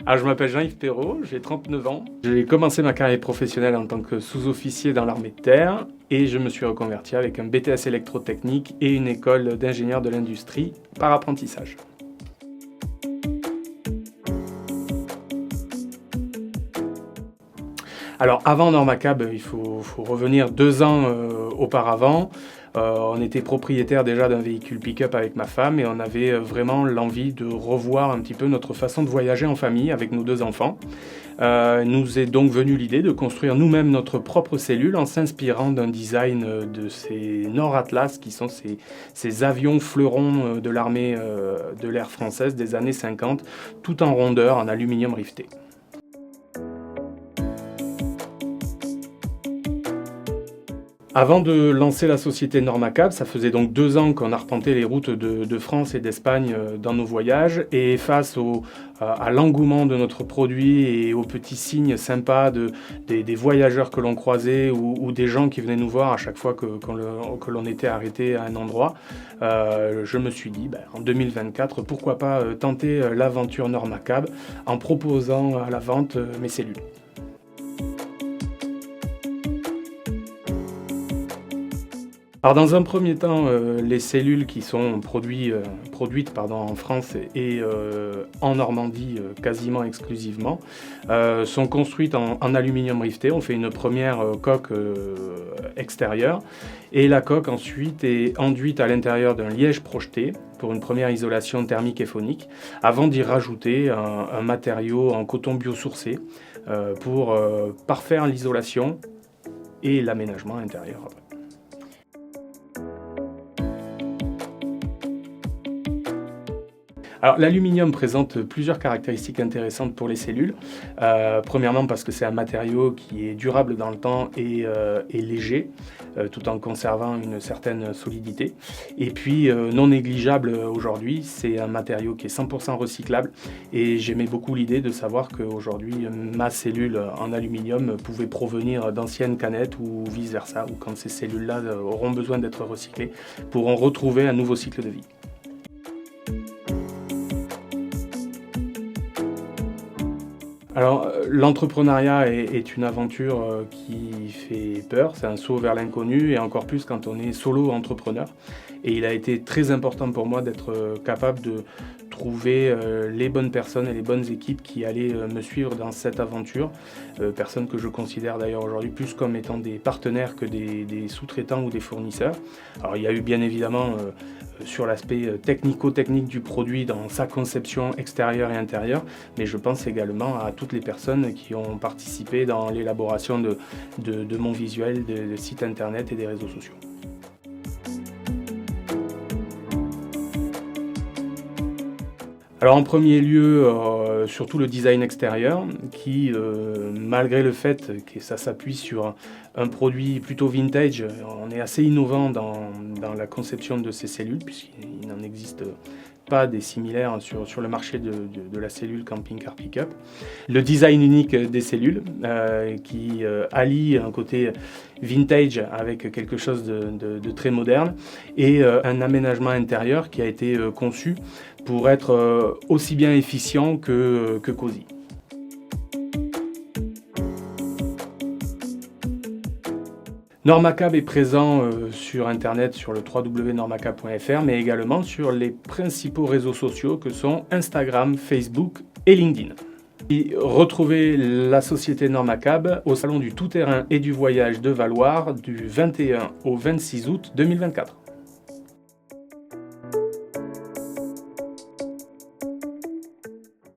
Alors, je m'appelle Jean-Yves Perrault, j'ai 39 ans. J'ai commencé ma carrière professionnelle en tant que sous-officier dans l'armée de terre et je me suis reconverti avec un BTS électrotechnique et une école d'ingénieur de l'industrie par apprentissage. Alors avant Normacab, il faut revenir 2 ans auparavant. On était propriétaire déjà d'un véhicule pick-up avec ma femme et on avait vraiment l'envie de revoir un petit peu notre façon de voyager en famille avec nos 2 enfants. Nous est donc venue l'idée de construire nous-mêmes notre propre cellule en s'inspirant d'un design de ces Nord Atlas qui sont ces avions fleurons de l'armée de l'air française des années 50, tout en rondeur en aluminium rifté. Avant de lancer la société Normacab, ça faisait donc 2 ans qu'on arpentait les routes de France et d'Espagne dans nos voyages. Et face à l'engouement de notre produit et aux petits signes sympas des voyageurs que l'on croisait ou des gens qui venaient nous voir à chaque fois que l'on était arrêté à un endroit, je me suis dit, en 2024, pourquoi pas tenter l'aventure Normacab en proposant à la vente mes cellules. Alors dans un premier temps, les cellules qui sont produites en France et en Normandie quasiment exclusivement sont construites en aluminium rifté. On fait une première coque extérieure et la coque ensuite est enduite à l'intérieur d'un liège projeté pour une première isolation thermique et phonique avant d'y rajouter un matériau en coton biosourcé pour parfaire l'isolation et l'aménagement intérieur après. Alors l'aluminium présente plusieurs caractéristiques intéressantes pour les cellules. Premièrement parce que c'est un matériau qui est durable dans le temps et léger, tout en conservant une certaine solidité. Et puis non négligeable aujourd'hui, c'est un matériau qui est 100% recyclable. Et j'aimais beaucoup l'idée de savoir qu'aujourd'hui ma cellule en aluminium pouvait provenir d'anciennes canettes ou vice-versa, ou quand ces cellules-là auront besoin d'être recyclées, pourront retrouver un nouveau cycle de vie. Alors, l'entrepreneuriat est une aventure qui fait peur, c'est un saut vers l'inconnu et encore plus quand on est solo entrepreneur. Et il a été très important pour moi d'être capable de trouver les bonnes personnes et les bonnes équipes qui allaient me suivre dans cette aventure. Personnes que je considère d'ailleurs aujourd'hui plus comme étant des partenaires que des sous-traitants ou des fournisseurs. Alors il y a eu bien évidemment sur l'aspect technico-technique du produit dans sa conception extérieure et intérieure, mais je pense également à toutes les personnes qui ont participé dans l'élaboration de mon visuel, de sites internet et des réseaux sociaux. Alors en premier lieu, surtout le design extérieur qui, malgré le fait que ça s'appuie sur un produit plutôt vintage, on est assez innovant dans la conception de ces cellules puisqu'il n'en existe pas des similaires sur le marché de la cellule camping-car pick-up. Le design unique des cellules qui allie un côté vintage avec quelque chose de très moderne et un aménagement intérieur qui a été conçu pour être aussi bien efficient que cosy. Normacab est présent sur internet sur le www.normacab.fr mais également sur les principaux réseaux sociaux que sont Instagram, Facebook et LinkedIn. Et retrouvez la société Normacab au salon du tout-terrain et du voyage de Valloire du 21 au 26 août 2024.